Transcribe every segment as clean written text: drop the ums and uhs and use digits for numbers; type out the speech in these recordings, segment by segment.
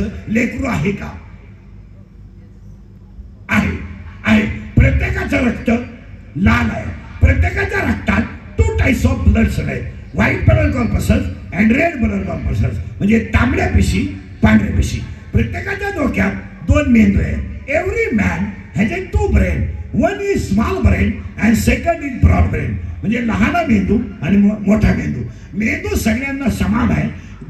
देवाचं लेकरू आहे का? आहे आहे. प्रत्येकाचं रक्त लाल आहे. प्रत्येकाच्या रक्तात 2 टाइप्स ऑफ ब्लड्स आहेत, white blood corpses and red blood corpses, म्हणजे तांबड्या पेशी, पांढऱ्या पेशी. प्रत्येकाच्या डोक्यात 2 मेंदू आहेत. Every man has a 2 brain. One is small brain and second is broad brain, म्हणजे लहान मेंदू आणि मोठा मेंदू. मेंदू सगळ्यांना समान आहे,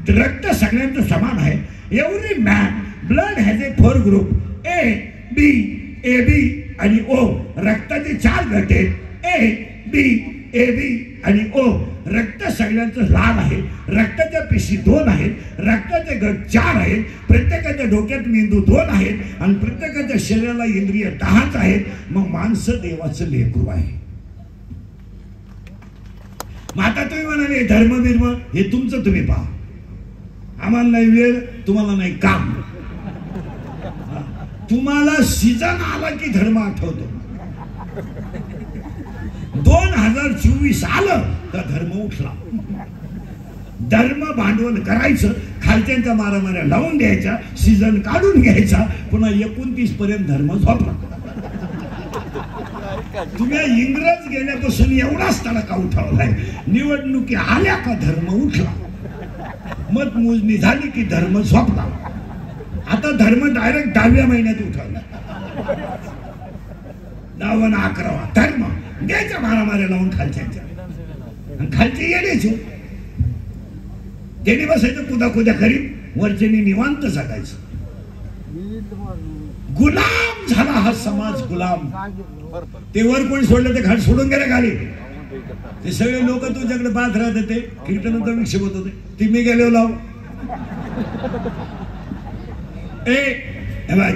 रक्त सगळ्यांचं समान आहे. Every man blood has a 4 group, A B, A B आणि ओ. रक्ताचे 4 गट आहेत, ए बी, ए बी आणि ओ. रक्त सगळ्यांचं लाल आहे. रक्ताच्या पेशी 2 आहेत, रक्ताचे गट 4 आहेत. प्रत्येकाच्या डोक्यात मेंदू 2 आहेत आणि प्रत्येकाच्या शरीराला इंद्रिय 10 आहेत. मग माणसं देवाचं लेकरू आहे. मग आता तुम्ही म्हणाले धर्म बिर्म हे तुमचं तुम्ही पहा, आम्हाला नाही वेळ, तुम्हाला नाही काम. तुम्हाला सीजन आला की धर्म आठवतो. 2024 आलं तर धर्म उठला. धर्म भांडवल करायचं, खालच्यांच्या मारामाऱ्या लावून द्यायच्या, सीजन काढून घ्यायचा, पुन्हा 29 पर्यंत धर्म झोपला. तुम्ही इंग्रज गेल्यापासून एवढाच तडका उठवलाय. निवडणुकी आल्या का धर्म उठला, मतमोजणी झाली की धर्म झोपला. आता धर्म डायरेक्ट 10व्या महिन्यात उठवला. 10वा 11वा धर्म द्यायच्या मारामाऱ्या लावून खालच्यांच्या. खालचे येण्याचे त्यांनी बसायचं कुदा करीत, वरच्यानी निवांत जगायचं. गुलाम झाला हा समाज, गुलाम. ते वर कोणी सोडलं ते खाली सोडून गेले खाली. ते सगळे लोक तुझ्याकडे बात राहत होते, कीर्तनाचा विक्षेप होत होते. ते मी गेलो लाव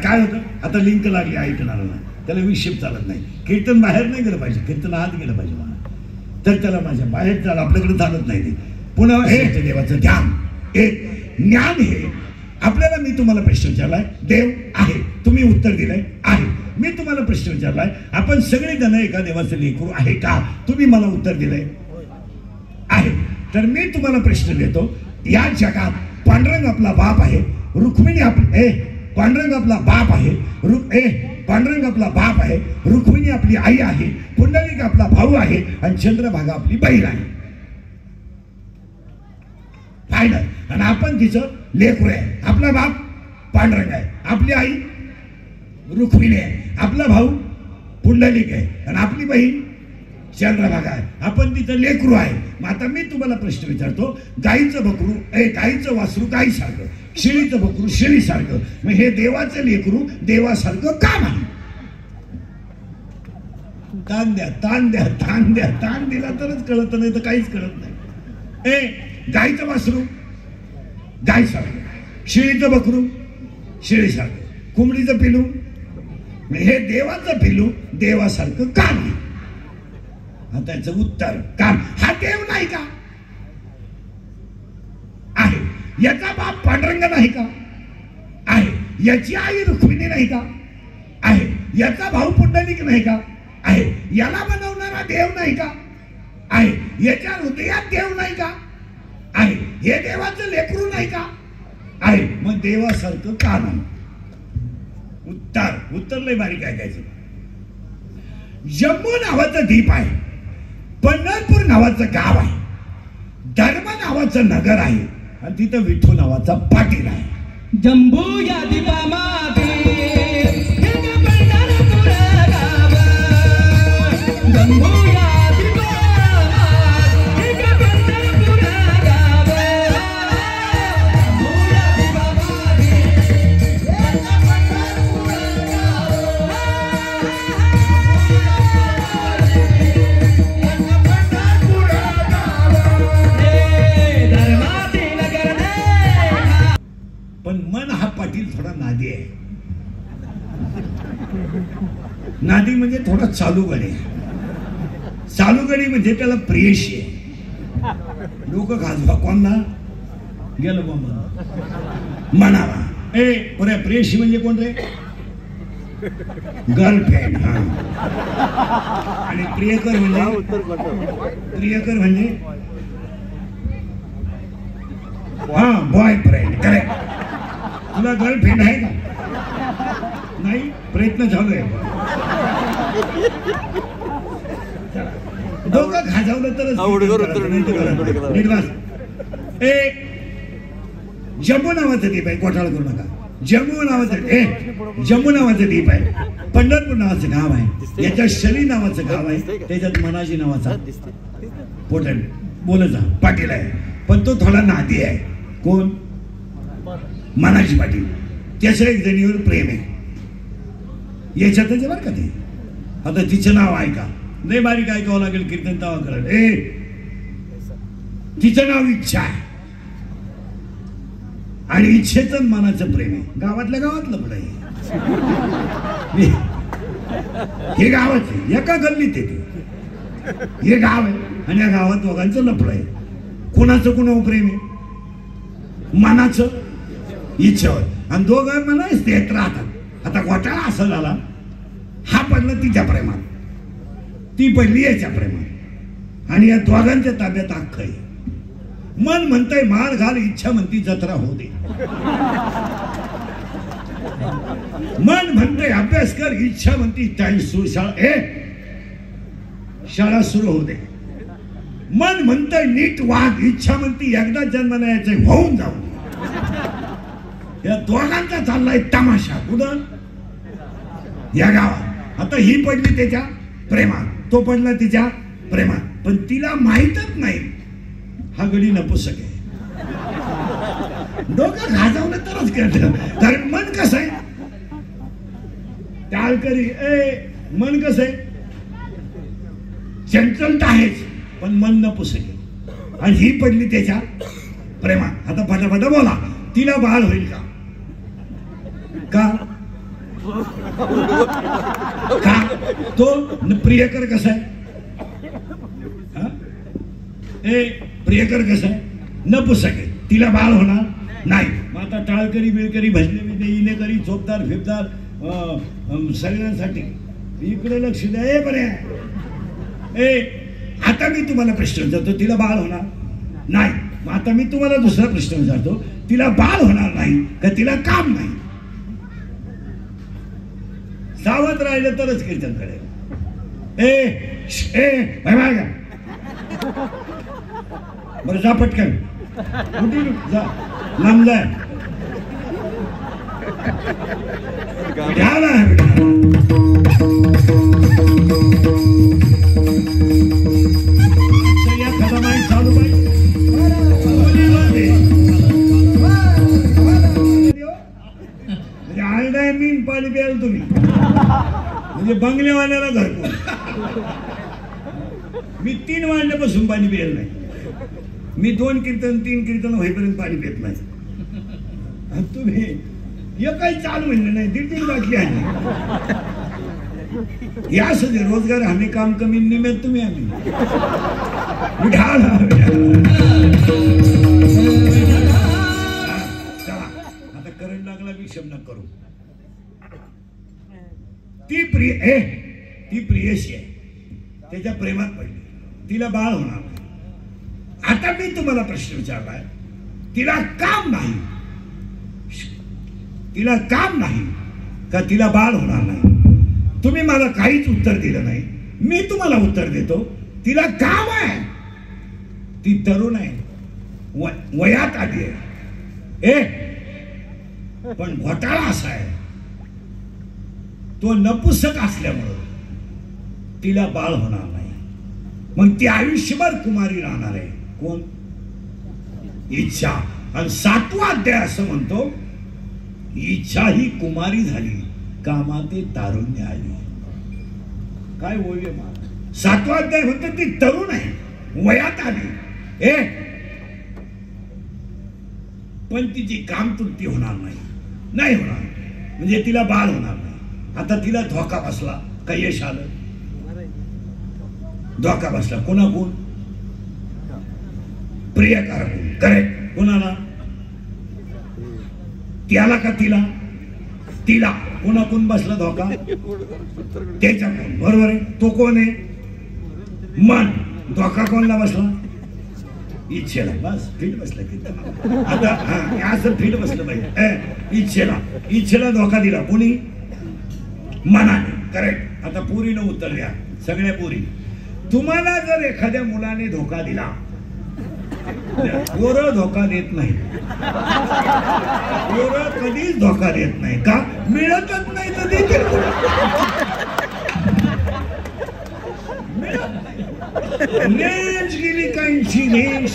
काय होतं. आता लिंक लागली ऐकणारा, त्याला विक्षेप चालत नाही. कीर्तन बाहेर नाही गेलं पाहिजे, कीर्तन आत गेलं पाहिजे मला, तर त्याला माझ्या बाहेर चाल, आपल्याकडे चालत नाही. ते पुन्हा हे देवाचं ध्यान, एक ज्ञान. हे आपल्याला, मी तुम्हाला प्रश्न विचारलाय, देव आहे, तुम्ही उत्तर दिलंय आहे. मी तुम्हाला प्रश्न विचारलाय, आपण सगळे जण एका देवाचं लेकरू आहे का? तुम्ही मला उत्तर दिलंय आहे. तर मी तुम्हाला प्रश्न देतो, या जगात पांडुरंग आपला बाप आहे, रुक्मिणी आपली पांडुरंग आपला बाप आहे, पांडुरंग आपला बाप आहे, रुक्मिणी आपली आई आहे, पुंडलिक आपला भाऊ आहे आणि चंद्रभागा आपली बहीण आहे. फायनल. आणि आपण तिचं लेकरू आहे. आपला बाप पांडुरंग आहे, आपली आई रुक्मिणी आहे, आपला भाऊ पुंडलिक आहे आणि आपली बहीण चंद्रभागा आहे. आपण तिचं लेकरू आहे. मग आता मी तुम्हाला प्रश्न विचारतो, गाईचं बकरू गाईचं वासरू गाईसारखं, शेळीचं बकरू शेळीसारखं, मग हे देवाचं लेकरू देवासारखं का नाही? ताण द्या, ताण द्या, ताण द्या. ताण दिला तरच कळत, नाही तर काहीच कळत नाही. गाईचं वासरू गाईसारखं, शेळीचं बकरू शेळीसारखं, कोंबडीचं पिलू, हे देवाचं पिलू देवासारखं का नाही? त्याचं उत्तर, कारण हा देव नाही का? आहे. याचा बाप पांडुरंग नाही का? आहे. याची आई रुक्मिणी नाही का? आहे. याचा भाऊ पुंडलिक नाही का? आहे. याला बनवणारा देव नाही का? आहे. याच्या हृदयात देव नाही का? आहे. हे देवाचं लेकरू नाही का? आहे. मग देवासारखं का नाही? उत्तर लय बारीक ऐकायचं. जम्मू नावाचं द्वीप आहे, पंढरपूर नावाचं गाव आहे, धर्म नावाचं नगर आहे आणि तिथं विठू नावाचा पाटील आहे. जम्बू या द्वीपामध्ये नादी म्हणजे थोडा चालू गडी. चालू गडी म्हणजे त्याला प्रेयशी आहे. लोक खाजवा कोणला गेलो म्हणावा. बरं, प्रेयशी म्हणजे कोण रे? गर्लफ्रेंड. हा. आणि प्रियकर म्हणजे हा बॉयफ्रेंड. करेक्ट. तुला गर्लफ्रेंड आहे का? नाही, प्रयत्न चालू आहे. डोकं खाजवलं तरच नीट वाच. जम्मू नावाचं द्वीप आहे, घोटाळा करू नका. जम्मू नावाचं जम्मू नावाचं द्वीप आहे. पंढरपूर नावाचं गाव आहे, याच्यात शनी नावाचं गाव आहे, त्याच्यात मनाजी नावाचा पोटल बोलत जा पाटील आहे, पण तो थोडा नादी आहे. कोण? मनाजी पाटील. त्याच्या एक जणीवर प्रेम आहे, याच्यातच बरं का ते. आता तिचं नाव आहे का? नाही, बारीक ऐकावं लागेल, कीर्तन तावा करेल. तिचं नाव इच्छा आहे आणि इच्छेचं मनाचं प्रेम आहे. गावातल्या गावातलं पण आहे हे गावात आहे, एका गल्लीत येते. हे गाव आहे आणि या गावात दोघांचं लफडं आहे. कोणाचं कोणावर प्रेम आहे? मनाचं इच्छेवर. आणि दोघं मनाच देत राहतात. आता घोटाळा असा झाला, हा पडला तिच्या प्रेमात, ती पडली याच्या प्रेमात, आणि या दोघांच्या ताब्यात अख्ख आहे. मन म्हणतंय मार घाल, इच्छा म्हणती जत्रा होऊ दे. मन म्हणतंय अभ्यास कर, इच्छा म्हणती टाइम सुरू, शाळा सुरू होऊ दे. मन म्हणतंय नीट वाग, इच्छा म्हणती एकदा जन्माला यायचंय, होऊन जाऊ. या दोघांचा चाललाय तमाशा. कुठं? या गावात. आता ही पडली त्याच्या प्रेमात, तो पडला तिच्या प्रेमात, पण तिला माहीतच नाही हा गडी नपुसक आहे. डोकं खाजवलं तरच कळतं. कारण मन कसं आहे टाळकरी, मन कसं आहे चंचल आहेच, पण मन नपुसक आहे. आणि ही पडली त्याच्या प्रेमात. आता फटाफट बोला, तिला बाळ होईल का? का तो प्रियकर कसा आहे? प्रियकर कसं आहे? नपुसक आहे, तिला बाळ होणार नाही. मग आता टाळकरी बिळकरी भजने बिजने इनेकरी झोपदार फिरदार सगळ्यांसाठी इकडे लक्ष द्या. बरे आता मी तुम्हाला प्रश्न विचारतो, तिला बाळ होणार नाही. मग आता मी तुम्हाला दुसरा प्रश्न विचारतो, तिला बाळ होणार नाही का तिला काम नाही? सावध राहिलं तरच कीर्तन करेल. बरं जा पटकन, जा लांब जाय. चालू आलडाय मीन पाणी प्याल तुम्ही, म्हणजे बंगलेवाल्याला घरकुल. मी 3 वाजल्यापासून पाणी प्यायला नाही. मी 2 कीर्तन 3 कीर्तन होईपर्यंत पाणी पित नाही. तुम्ही हे काही चालू म्हणलं नाही, 1.5 बाटली आहे. या सगळे रोजगार हमी काम कमी निमित्त तुम्ही आम्ही आता करंट लागला विषम न करू. ती प्रियशी आहे, त्याच्या प्रेमात पडली, तिला बाळ होणार नाही. आता मी तुम्हाला प्रश्न विचारलाय, तिला काम नाही, तिला काम नाही का तिला बाळ होणार नाही? तुम्ही मला काहीच उत्तर दिलं नाही. मी तुम्हाला उत्तर देतो, तिला काम आहे, ती तरुण आहे, वयात आली आहे. पण घोटाळा असा आहे, तो नपुसक असल्यामुळं तिला बाळ होणार नाही. मग ती आयुष्यभर कुमारी राहणार आहे. कोण? इच्छा. आणि 7वा अध्याय असं म्हणतो, इच्छा ही कुमारी झाली, कामाते तारुण्य आली. काय ओळी मला 7वा अध्याय म्हणतो ती तरुण आहे, वयात आली, पण तिची कामतृप्ती होणार नाही होणार, म्हणजे तिला बाळ होणार नाही. आता तिला धोका बसला, काय यश आलं? धोका बसला. कोणाकोण? प्रियकाराकडून. करेक्ट. कोणाला? त्याला का तिला? तिला. कोणाकोण बसला धोका? त्याच्याकडून. बरोबर आहे. तो कोण आहे? मन. धोका कोणला बसला? इच्छेला बस फिट बसलं की आता हा असं फिट बसलं पाहिजे. इच्छेला धोका दिला कोणी? मनाने. करेक्ट. आता पुरीनं उत्तर द्या सगळ्या पुरी. तुम्हाला जर एखाद्या मुलाने धोका दिला, पोरं धोका देत नाही. पोरं कधीच धोका देत नाही. का? मिळतच नाही तर देतील. रेंज गेली काहींची रेंज,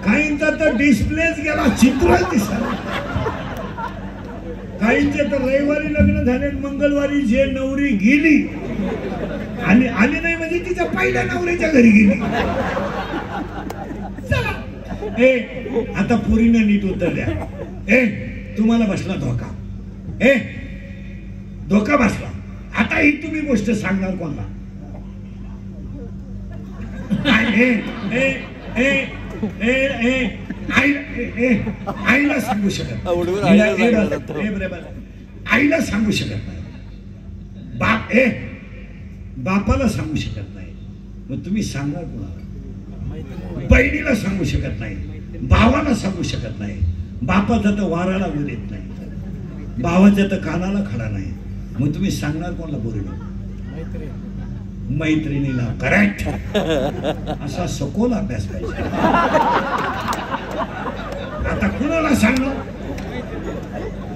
काहींचा तर डिस्प्लेच गेला, चित्रच दिसला. काहींचे तर रविवारी लग्न झाले, मंगळवारी जे नवरी गेली आणि आली नाही म्हणजे तिच्या पहिल्या नवरीच्या घरी गेली. चला आता पुरीने नीट उत्तर द्या. तुम्हाला बसला धोका. धोका बसला. आता ही तुम्ही गोष्ट सांगणार कोणला? आईला सांगू शकत आईला सांगू शकत नाही. बापाला सांगू शकत नाही. मग तुम्ही सांगणार कोणाला? बहिणीला सांगू शकत नाही, भावाला सांगू शकत नाही. बापाचा तर वाराला ऊर येत नाही, भावाच्या तर कानाला खडा नाही. मग तुम्ही सांगणार कोणाला? बोललो मैत्रिणीला. करेक्ट. असा सखोल अभ्यास पाहिजे. आता कुणाला सांगणार?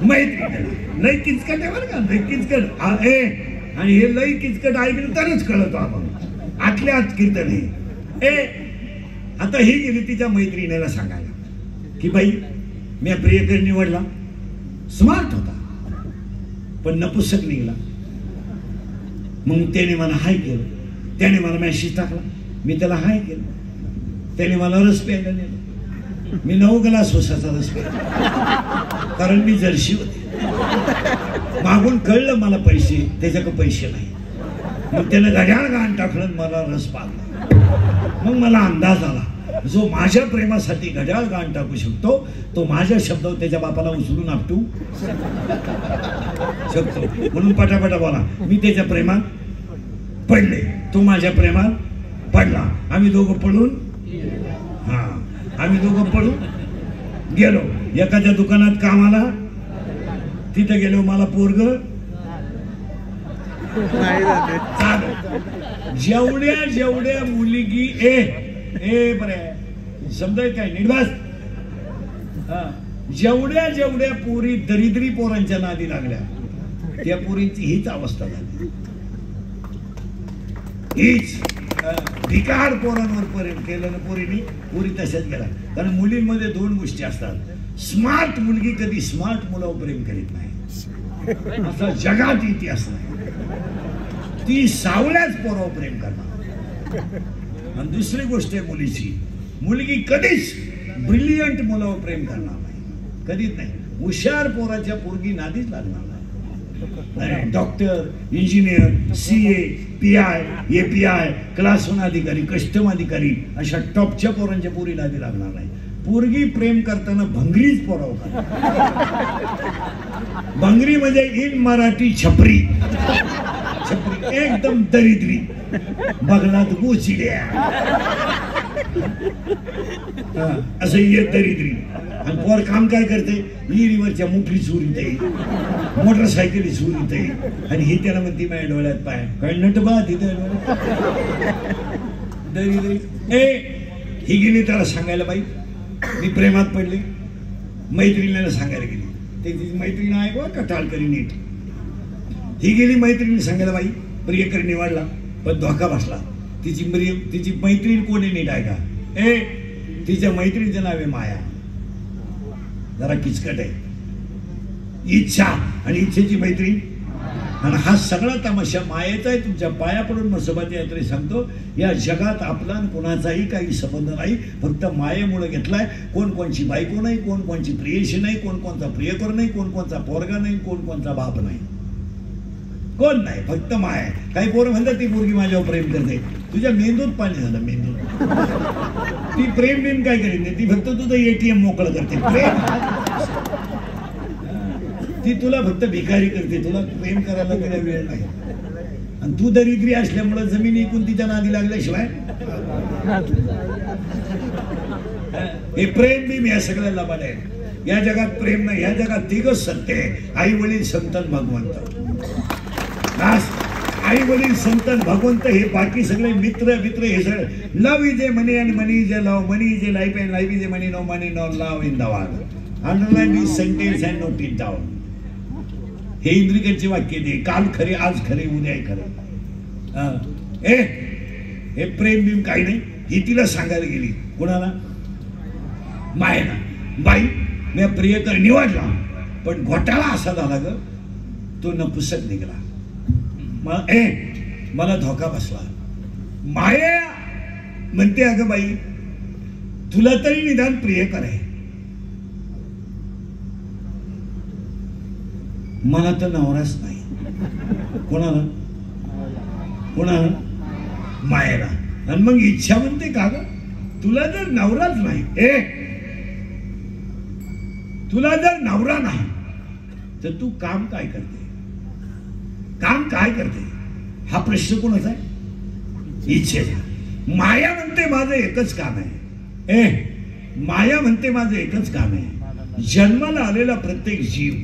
मैत्रिणीला. लय किचकट आहे बरं का, लय किचकट. आणि हे लय किचकट ऐकलं तरच कळतो आपण. आतल्या आत कीर्तन हे. आता ही गेली तिच्या मैत्रिणीला सांगायला की बाई मी प्रियकर निवडला, स्मार्ट होता पण नपुसक निघला. मग त्याने मला हाय केलं, त्याने मला मेसेज टाकला, मी त्याला हाय केलं. त्याने मला रस प्यायला नेलं, मी 9 ग्लास उसाचा रस प्यायला, कारण मी जर्शी होते. मागून कळलं मला पैसे, त्याच्याकडे पैसे नाही. मग त्यानं घड्याळ घाण टाकलं, मला रस पाजला. मग मला अंदाज आला, जो माझ्या प्रेमासाठी घड्याळ घाण टाकू शकतो तो माझ्या शब्दावर त्याच्या बापाला उचलून आपटू शकतो. म्हणून पटापटा बोला. मी त्याच्या प्रेमात पडले, तो माझ्या प्रेमात पडला. आम्ही दोघं पडून आम्ही दोघं पडून गेलो एखाद्या दुकानात कामाला. तिथे गेलो, मला पोरग जेवढ्या मुलगी बरे समजाय काय निर्वास, जेवढ्या पोरी दरिद्री पोरांच्या नादी लागल्या, त्या पोरींची हीच अवस्था झाली. हीच भिकार पोरांवर प्रेम केलं ना पोरीनी, पोरी तशाच गेला. कारण मुलींमध्ये 2 गोष्टी असतात. स्मार्ट मुलगी कधी स्मार्ट मुलावर प्रेम करीत नाही, असा जगात इतिहास नाही. ती सावल्याच पोरावर प्रेम करणार. आणि दुसरी गोष्ट आहे मुलीची, मुलगी कधीच ब्रिलियंट मुलावर प्रेम करणार नाही, कधीच नाही. हुशार पोराच्या पोरगी नादीच लागणार नाही. Doctor, engineer, CA, PI, API, class 1 अधिकारी, कस्टम अधिकारी अशा टॉपच्या पोरांच्या पोरी नादी लागणार नाही. पोरगी प्रेम करताना भंगरीच पोरावर भंगरी म्हणजे इन मराठी छपरी. छपरी एकदम दरिद्री, बगलात गोचिड्या असं येत दरिद्री. आणि पोर काम काय करते? विहिरीवरच्या मुठली चोरीत आहे, मोटरसायकली चोरीत आहे. आणि ही त्याला म्हणते माझ्या डोळ्यात पाय काय नटबा तिथे दरिद्री. ही गेली त्याला सांगायला, बाई मी प्रेमात पडले. मैत्रिणीला सांगायला गेली, ते तिची मैत्रीण ऐकवा कटाळ करी नीट. ही गेली मैत्रिणी सांगायला, बाई प्रियकर निवडला पण धोका बसला. तिची मैत्रीण कोणी नीट आहे का? तिच्या मैत्रिणीचं नाव आहे माया. जरा किचकट आहे. इच्छा आणि इच्छेची मैत्रीण. आणि हा सगळा तमाशा मायेचा आहे. तुमच्या पाया पडून मसोबाच्या यात्रे सांगतो, या जगात आपला कोणाचाही काही संबंध नाही, फक्त मायेमुळे घेतलाय. कोण कोणची बायको नाही, कोण कोणची प्रियशी नाही, कोण कोणचा प्रियकर नाही, कोण कोणचा पोरगा नाही, कोण कोणचा बाप नाही, कोण नाही, फक्त माय. काही पोरं म्हणतात ती पोरगी माझ्यावर प्रेम करते. तुझ्या मेंदूत पाणी झालं, मेंदूत. ती प्रेम बिम काय करीत नाही, ती फक्त तुझं ATM मोकळं करते. प्रेम ती तुला फक्त भिकारी करते, तुला प्रेम करायला काही वेळ नाही. आणि तू दरिद्री असल्यामुळे जमीन इकून तिच्या नादी लागल्याशिवाय हे प्रेम बी या सगळ्याला आहे. या जगात प्रेम नाही, या जगात तिघच सत्य आहे. आई वडील संतन भगवंत. आई वडील संतन भगवंत, हे बाकी सगळे मित्र हे सगळे. Love is a money and money is a love. Money is a life and life is a money. No money no love in the world. Underline this sentence and note it down. हे इंद्रिकांचे वाक्य दे. काल खरे, आज खरे, उद्या खरे. हे प्रेम बिम काही नाही. ही तिला सांगायला गेली. कोणाला? मायला. बाई मी प्रियकर निवडला, पण घोटाळा असा झाला ग, तो नपुसक निघाला. मला धोका बसला. माया म्हणते अगं बाई तुला तरी निदान प्रियकर आहे, मला तर नवराच नाही. कोणाला? मायेला. आणि मग इच्छा म्हणते का ग, तुला जर नवराच नाही, तुला जर नवरा नाही तर तू काम काय करते? हा प्रश्न कोणाचा आहे? इच्छेचा. माया म्हणते माझं एकच काम आहे. माया म्हणते माझं एकच काम आहे. जन्माला आलेला प्रत्येक जीव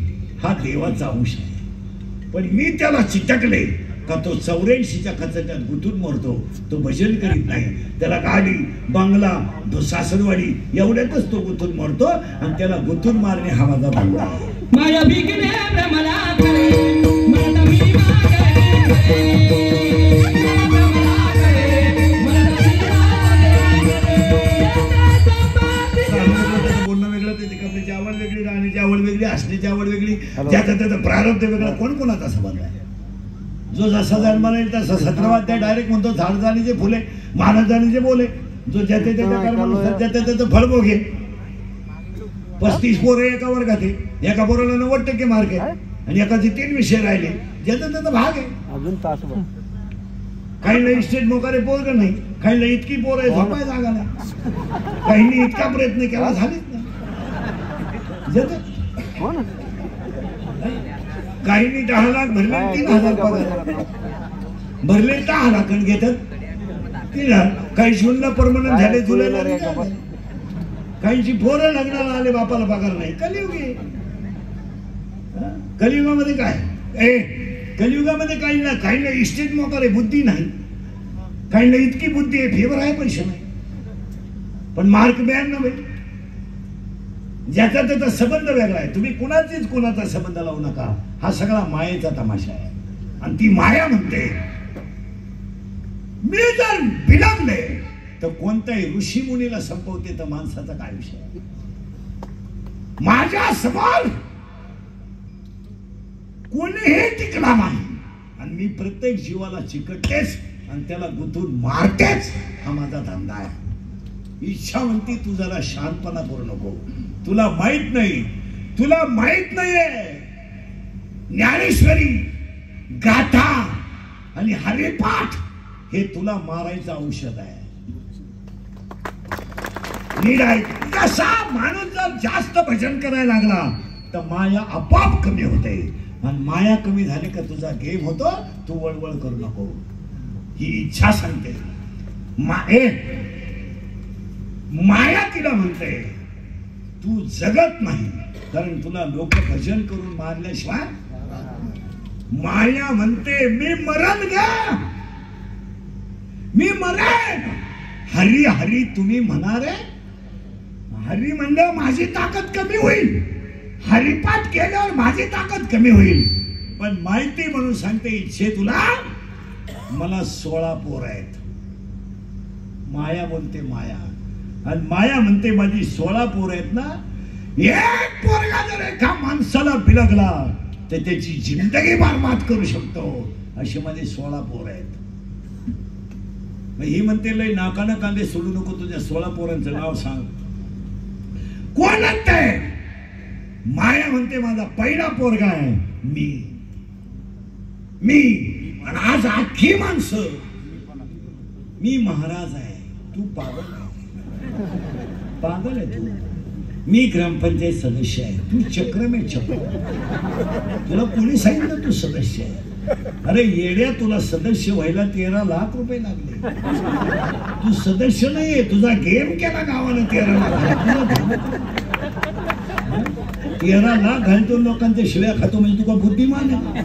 हा देवाचा अंश आहे, पण मी त्याला चिटकले का तो 84च्या खचाट्यात गुंतून मरतो. तो भजन करीत नाही. त्याला गाडी, बंगला, सासरवाडी एवढ्यातच तो गुंतून मरतो, आणि त्याला गुंतून मारणे हा माझा धंदा आहे. माया बिगने ब्रह्मला करे, मला मी बोलणं वेगळं, त्याची कपड्याची आवड वेगळी, राहण्याची आवड वेगळी, असण्याची आवड वेगळी, ज्याचा त्याचा प्रारब्ध वेगळा. कोण कोणाचा संबंध आहे? जो जसा जन्माला येईल तसा 17वात त्या डायरेक्ट म्हणतो झाड जाणीचे फुले, मानत जाणीचे बोले. जो ज्याच्या त्याच्या कर्मानुसार ज्याच्या त्याचं फळ भोगे. 35 पोरं एका वर्गात आहे, एका पोराला 90% मार्क आहे, आणि एकाचे 3 विषय राहिले. ज्याचा त्याचा भाग आहे. काहींना इस्टेट मोकारे पोरग नाही, काहींना इतकी पोर आहे झोपाय जागा नाही, काहींनी इतका प्रयत्न केला झालीच नाही. काहींनी 10 लाख भरले, 3,000 पगार भरले, 10 लाख घेतात 3,000. काही शून्य परमनंट झाले, जुलैला. काहींची पोरं लग्नाला आले, बापाला पगार नाही. कलियुगी. कलियुगामध्ये काय? कलियुगामध्ये काहींना इस्टेट मोकार आहे, बुद्धी नाही. काहींना इतकी बुद्धी आहे, फेवर आहे, पैसे नाही, पण मार्क 92. ज्याचा त्याचा संबंध वेगळा आहे. तुम्ही कुणाचा संबंध लावू नका. हा सगळा मायेचा तमाशा आहे. आणि ती माया म्हणते मी जर बिलगले तर कोणत्याही ऋषी मुनीला संपवते, तर माणसाचा काय विषय आहे? माझ्या समोर कोणीही टिकला नाही, आणि मी प्रत्येक जीवाला चिकटतेच आणि त्याला गुंतून मारतेच. हा माझा धंदा आहे. इच्छा म्हणते तू जरा शांतपणा करू नको. तुला माहित नाहीये ज्ञानेश्वरी, गाथा आणि हरिपाठ हे तुला मारायचं औषध आहे. कसा माणूस जर जास्त भजन करायला लागला तर माया आपोआप कमी होते, आणि माया कमी झाली का तुझा गेम होतो. तू वळवळ करू नको. ही इच्छा सांगते. माया तिला म्हणते तू जगत नाही, कारण तुला लोक भजन करून मारल्याशिवाय. माया म्हणते मी मरण घ्या, मी मरेन. हरी हरी तुम्ही म्हणारे. हरी म्हणल्यावर माझी ताकद कमी होईल, हरिपाठ केल्यावर माझी ताकद कमी होईल. पण माहिती म्हणून सांगते इच्छे तुला, मला 16 पोर आहेत. माया बोलते माया, आणि माया म्हणते माझी 16 पोर आहेत ना. एक पोरगा जर एका माणसाला बिलगला तर त्याची जिंदगी बरबाद करू शकतो. असे माझे 16 पोर आहेत. ही म्हणते लय नाकानं कांदे सोडू नको, तुझ्या 16 पोरांचं नाव सांग. कोण म्हणते? माया म्हणते माझा पहिला पोरगा आहे मी. आणि आज अख्खी माणसं मी महाराज आहे, तू पागल आहे तू. मी ग्रामपंचायत सदस्य आहे, तू चक्र में चक्र. तुला कोणी सांगितलं तू सदस्य आहे? अरे येड्या, तुला सदस्य व्हायला 13 लाख रुपये लागले. तू सदस्य नाहीये, तुझा गेम केला गावानं 13 लाख. 13 लाख घालतो लोकांच्या शिव्या खातो म्हणजे तुका बुद्धिमान आहे.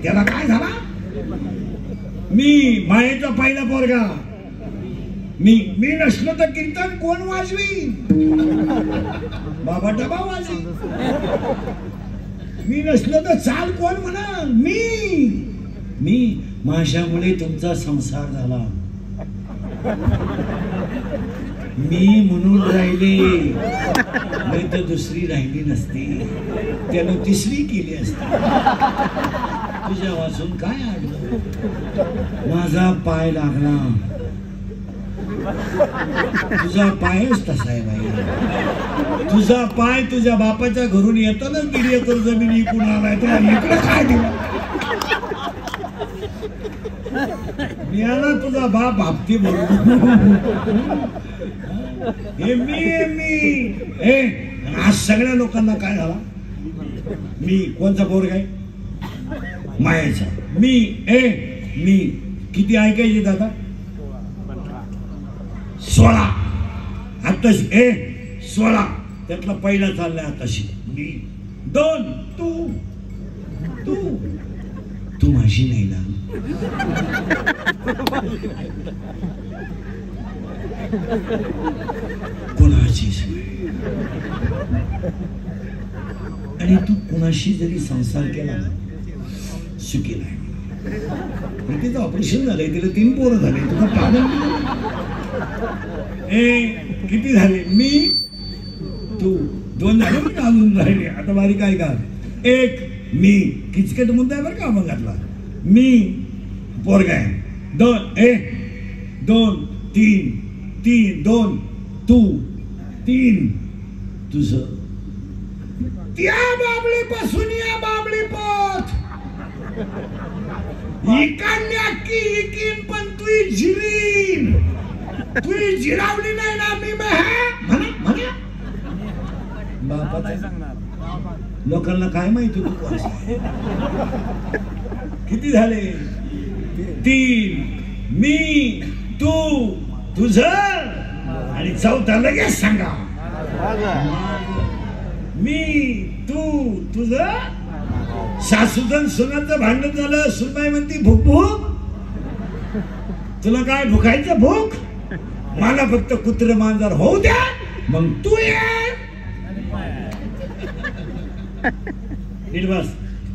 त्याला काय झाला? मी मायेचा पहिला पोरगा. मी नसलो तर कीर्तन कोण वाजवी? बाबा डबा वाजवी. मी नसलो तर चाल कोण म्हणा? मी माझ्यामुळे तुमचा संसार झाला. मी म्हणून राहिले, नाही तर दुसरी राहिली नसती, त्यानं तिसरी केली असती. तुझ्या वाचून काय आडलं? माझा पाय लागला. तुझा पायच तसा आहे बाई. तुझा पाय तुझ्या बापाच्या घरून येताना 1.5 एकर जमीन इकून आलाय. तुला इकडे काय दिलं? मी आला तुझा बाप हप्ती बरोबर. हे मी आज सगळ्या लोकांना काय झाला? मी कोणचा पोरगा आहे? मायाचा. मी किती ऐकायचे दादा? 16. आताशी 16. त्यातला पहिला चाललाय आताशी. मी 2. तू माझी नाही ना. कोणाची आणि तू कोणाशी जरी संसार केला सुखी नाही. तिचं ऑपरेशन झालंय, तिला 3 पोरं झाले. तुला पागल किती झाले? मी तू 2 झाले. मी अजून राहिले. आता बारी काय का? 1 मी किचकट मुद्दा आहे बरं का अभंगातला. मी पोरगा आहे. 2 3 2 तू 3 तुझं. त्या बाबळीपासून या बाबळी पोत इकांनी अक्की इकीन, पण तू जिरीन. तू जिरावली नाही ना. मी म्हणा बापाचा लोकांना काय माहिती तू कोण? किती झाले? 3 मी तू तुझं आणि 4था लगेच सांगा. मी तू तुझं. सासूजन सुनाचं भांडण झालं. सुनबाई म्हणती भूक भूक. तुला काय भुकायचं? भूक मला फक्त कुत्र मांजर होऊ द्या, मग तू ये. बस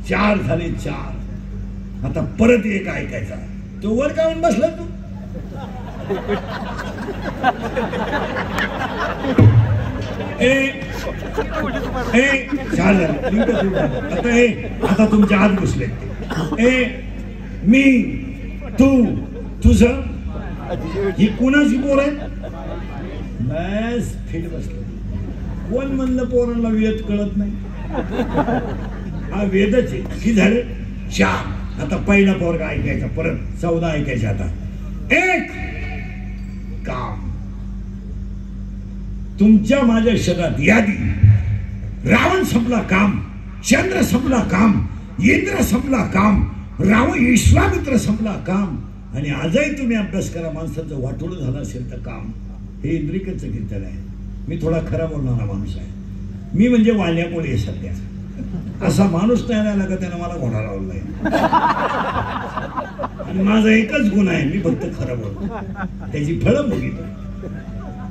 4 झाले. 4. आता परत एक ऐकायचा. तो वर काऊन बसला तू? आता तुमच्या आत घुसले. मी तू तुझं. ही कुणाची पोर आहे? बस फिट बसले. कोण म्हणलं पोरांना वेद कळत नाही? हा वेदच आहे. किती झाले? 4. आता पहिला पोरगा ऐकायचा, परत 14 ऐकायचा. आता 1 काम. तुमच्या माझ्या शरीरात यादी. रावण संपला काम, चंद्र संपला काम, इंद्र संपला काम, विश्वामित्र संपला काम. आणि आजही तुम्ही अभ्यास करा. माणसाचं वाटोळं झालं असेल तर काम. हे इंद्रिकचं कीर्तन आहे. मी थोडा खरा बोलणारा माणूस आहे. मी म्हणजे वाल्यापोळी आहे सध्या. असा माणूस नाही राहिला का त्यानं मला घोडा लावलाय. आणि माझा एकच गुण आहे, मी फक्त खरं बोलतो. त्याची फळं बघितलं.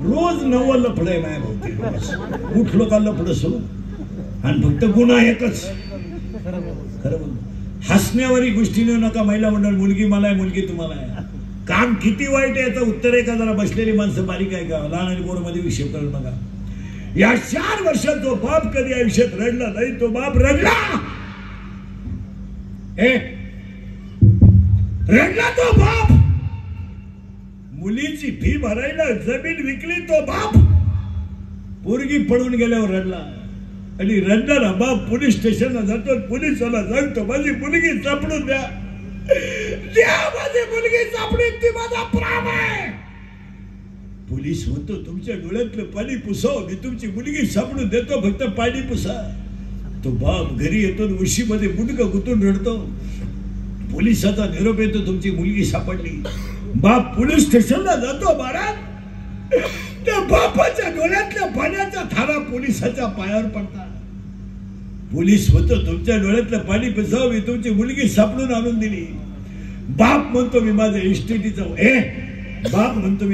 रोज 9 लफडं आहे माझ्या भोवती. रोज उठलो का लफडं सुरू. आणि फक्त गुन्हा एकच, खरं बोलतो. हसण्यावारी गोष्टी नेऊ नका. महिला मंडळ मुलगी मला आहे, मुलगी तुम्हाला आहे. काम किती वाईट आहे याचं उत्तर आहे का? जरा बसलेली माणसं बारीक आहे का? लहान आणि पोर मध्ये विषय करू नका. या 4 वर्षात जो बाप कधी आयुष्यात रडला नाही, तो बाप रडला. रडला तो बाप. मुलीची फी भरायला जमीन विकली तो बाप. पोरगी पळून गेल्यावर रडला. आणि रडणारा बाप पोलीस स्टेशनला जातो. पोलिसाला सांगतो माझी मुलगी सापडून द्या. माझी मुलगी सापडून, ती माझा प्राण आहे. पोलीस म्हणतो तुमच्या डोळ्यातलं पाणी पुसाव, मी तुमची मुलगी सापडून देतो, फक्त पाणी पुसा. तो बाप घरी येतो, उशीमध्ये मुंडकं गुतून रडतो. पोलिसाचा निरोप येतो, तुमची मुलगी सापडली. बाप पोलीस स्टेशनला जातो. महाराज, त्या बापाच्या डोळ्यातल्या पाण्याचा थारा पोलिसाच्या पायावर पडतात. पोलीस होतो, तुमच्या डोळ्यातलं पाणी पिसावं, मी तुमची मुलगी सापडून आणून दिली. बाप म्हणतो मी माझ्या इस्टेटीचं बाप म्हणतो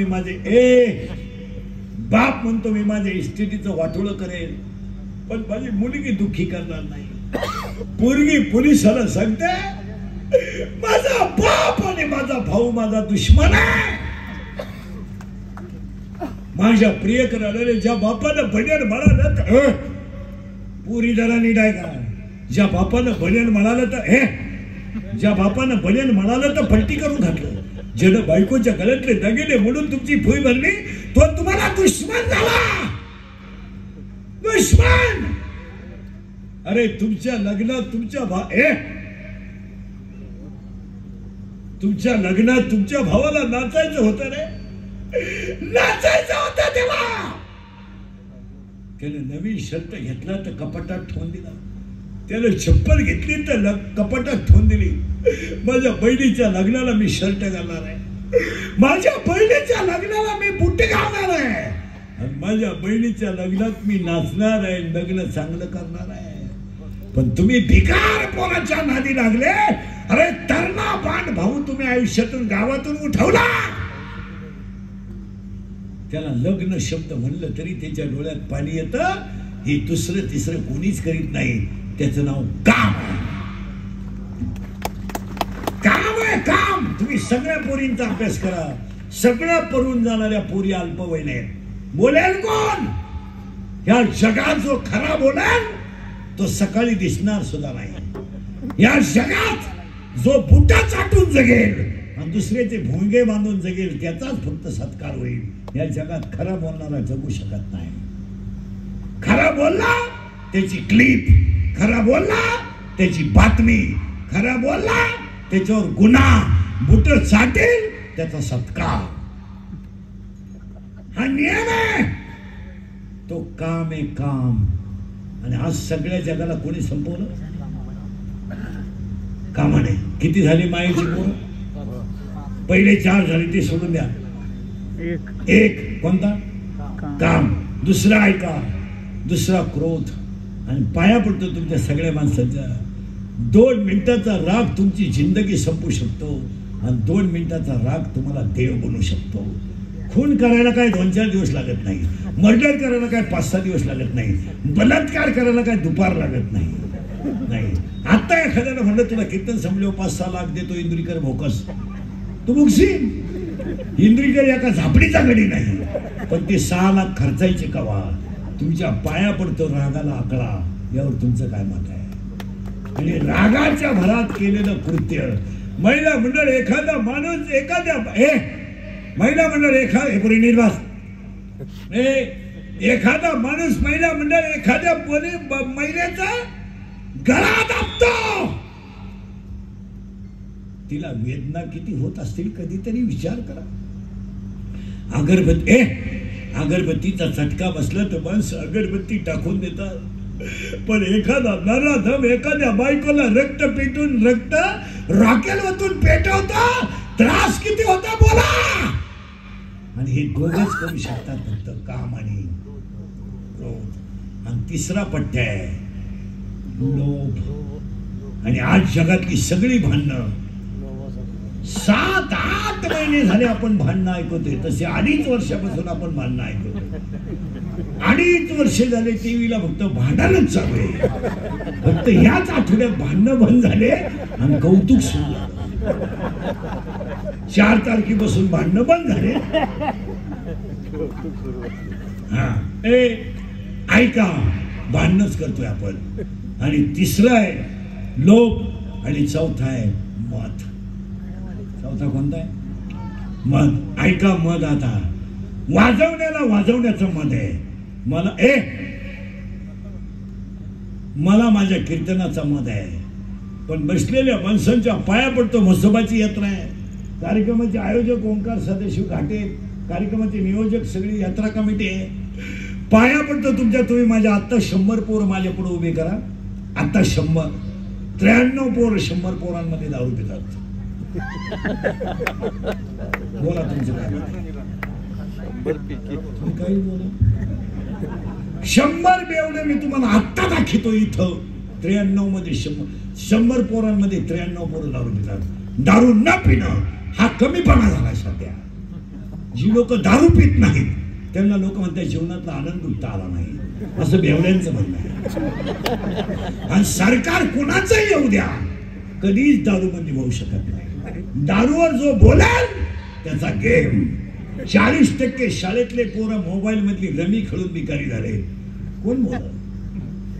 मी माझ्या इस्टेटीचं वाटोळं करेल, पण माझी मुलगी दुःखी करणार नाही. पोरगी पोलिसाला सांगते, माझा बाप आणि माझा भाऊ माझा दुश्मन आहे. माझ्या प्रिय करायला ज्या बापानं बनेन म्हणालं, पुरी जरा नीट आहे का? ज्या बापानं बनेन म्हणालं तर पलटी करून घातलं. ज्यानं बायकोच्या गळ्यातले दागिने म्हणून तुमची भुई भरली, तो तुम्हाला दुश्मन झाला. दुश्मन. अरे तुमच्या लग्नात तुमच्या भावाला नाचायचं होतं रे, नाचायचं होतं. तेव्हा त्यानं नवीन शर्ट घेतला तर कपाटात ठेवून दिला. त्यानं चप्पल घेतली तर कपाटात ठेवून दिली. माझ्या बहिणीच्या लग्नाला मी शर्ट घालणार आहे, माझ्या बहिणीच्या लग्नाला मी बुट घालणार आहे, आणि माझ्या बहिणीच्या लग्नात मी नाचणार आहे, लग्न चांगलं करणार आहे. पण तुम्ही भिकार पोराच्या नादी लागले. अरे तरणा बाण भाऊ तुम्ही आयुष्यातून गावातून उठवला. त्याला लग्न शब्द म्हणलं तरी त्याच्या डोळ्यात पाणी येतं. हे दुसरं तिसरं कोणीच करीत नाही. त्याचं नाव काम आहे. काम. तुम्ही सगळ्या पोरींचा अभ्यास करा. सगळ्या पळून जाणाऱ्या पोरी अल्पवयीन आहेत. बोलेल कोण? या जगात जो खरा बोलेल तो सकाळी दिसणार सुद्धा नाही. या जगात जो बुटा चाटून जगेल आणि दुसऱ्याचे भोंगे बांधून जगेल त्याचाच फक्त सत्कार होईल. या जगात खरा बोलणारा जगू शकत नाही. खरा बोलला त्याची क्लिप, खरा बोलला त्याची बातमी, खरा बोलला त्याच्यावर गुन्हा, बुट चाटेल त्याचा सत्कार. हा नियम आहे. तो काम आहे, काम. आणि आज सगळ्या जगाला कोणी संपवलं? कामाने. किती झाली मायेची पोरं? पहिले 4 झाले, ते सोडून द्या. एक कोणता? काम. दुसरा ऐका, दुसरा क्रोध. आणि पाया पडतो तुमच्या सगळ्या माणसाच्या. 2 मिनिटाचा राग तुमची जिंदगी संपू शकतो, आणि 2 मिनिटाचा राग तुम्हाला देव बनवू शकतो. खून करायला काय 2-4 दिवस लागत नाही. मर्डर करायला काय 5-6 दिवस लागत नाही. बलात्कार करायला काय दुपार लागत नाही. आता एखाद्याला म्हणलं तुला कीर्तन संपले 5-6 लाख देतो इंद्रिकर भोकस, तू मुगशील. इंद्रिकर एका झापडीचा गडी नाही, पण ते 6 लाख खर्चायचे कवा? तुमच्या पाया पडतो रागाला आकळा. यावर तुमचं काय मत आहे? आणि रागाच्या भरात केलेलं कृत्य. महिला मंडळ एखादा माणूस एखाद्या महिला मंडळ एखादा माणूस महिला मंडळ एखाद्या महिलेचा गळा दाबतो. तिला वेदना किती होत असतील कधीतरी विचार करा. अगरबत्तीचा चटका बसला तर माणसं अगरबत्ती टाकून देतात. पण एखादा नराधम एखाद्या बायकोला रक्त पेटून रक्त रॉकेल वतून पेटवतो. त्रास किती होता बोला. आणि हे दोघच करू शकतात फक्त काम आणि क्रोध. आणि तिसरा पट्ट्या आहे लोभ. आणि आज जगातली सगळी भांडणं 7-8 महिने झाले आपण भांडणं ऐकतोय. तसे 2.5 वर्षापासून आपण भांडणं ऐकतोय. 2.5 वर्ष झाले टीव्हीला फक्त भांडणच चालू आहे. फक्त ह्याच आठवड्यात भांडणं बंद झाले आणि कौतुक सुरू झालं. 4 तारखेपासून भांडणं बंद झाले. ऐका, भांडणच करतोय आपण. आणि तिसरा आहे लोभ, आणि चौथा आहे मत. चौथा कोणता आहे? मत. ऐका, मत. आता वाजवण्याचं मत आहे. मला माझ्या कीर्तनाचा मत आहे. पण बसलेल्या माणसांच्या पाया पडतो. म्हसोबाची यात्रा आहे. कार्यक्रमाचे आयोजक ओंकार सदाशिव घाटे, कार्यक्रमाचे नियोजक सगळी यात्रा कमिटी आहे. पाया पडतो तुमच्या. तुम्ही माझ्या आत्ता 100 पोरं माझ्या पुढे उभे करा. आता 93 पोर 100 पोरांमध्ये दारू पितात. बोला तुमचं काय काही बोला. 100 बेवडे मी तुम्हाला आत्ता दाखवतो इथं. 93 मध्ये 100 पोरांमध्ये 93 पोरं दारू पितात. दारू न पिणं हा कमीपणा झाला सध्या. जी लोक दारू पित नाहीत त्यांना लोक म्हणतात जीवनातला आनंद लुटता आला नाही, असं बेवड्यांचं म्हणणं आहे. आणि सरकार कोणाचंही येऊ द्या कधीच दारू बंदी होऊ शकत नाही. दारूवर जो बोलाल त्याचा गेम. 40% शाळेतले पोरं मोबाईल मधली रमी खेळून भिकारी झाले. कोण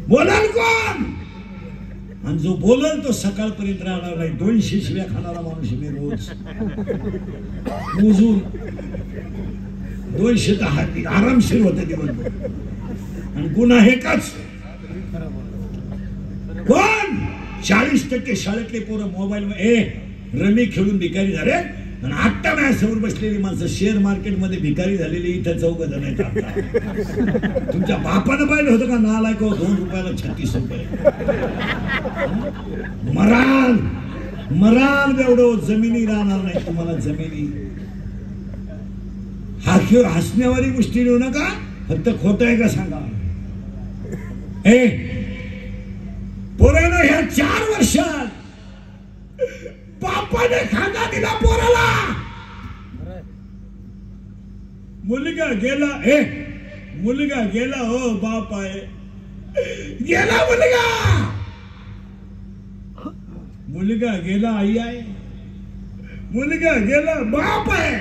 बोलाल कोण? आणि जो बोलल तो सकाळपर्यंत राहणार नाही. 200 शिव्या खाणारा माणूस मी रोज मोजून 200 तर आरामशीर होते दिवसभर. आणि गुन्हा हेच कोण? 40% शाळेतले पोरं मोबाईल रमी खेळून भिकारी झाले. आणि आत्ता माझ्यासमोर बसलेली माणसं शेअर मार्केट मध्ये भिकारी झालेली इथं 4 जण आहेत. तुमच्या बापानं पाहिलं होतं का नालायक 2 रुपयाला 36 रुपये. मराल एवढं जमिनी राहणार नाही तुम्हाला. जमिनी हसण्यावारी गोष्टी लिहू नका. फक्त खोटं आहे का सांगा. पोरानं ह्या 4 वर्षात बापाने खाना दिला पोराला. मुलगा गेला हो बाप आहे. गेला मुलगा गेला आई आहे. मुलगा गेला बाप आहे.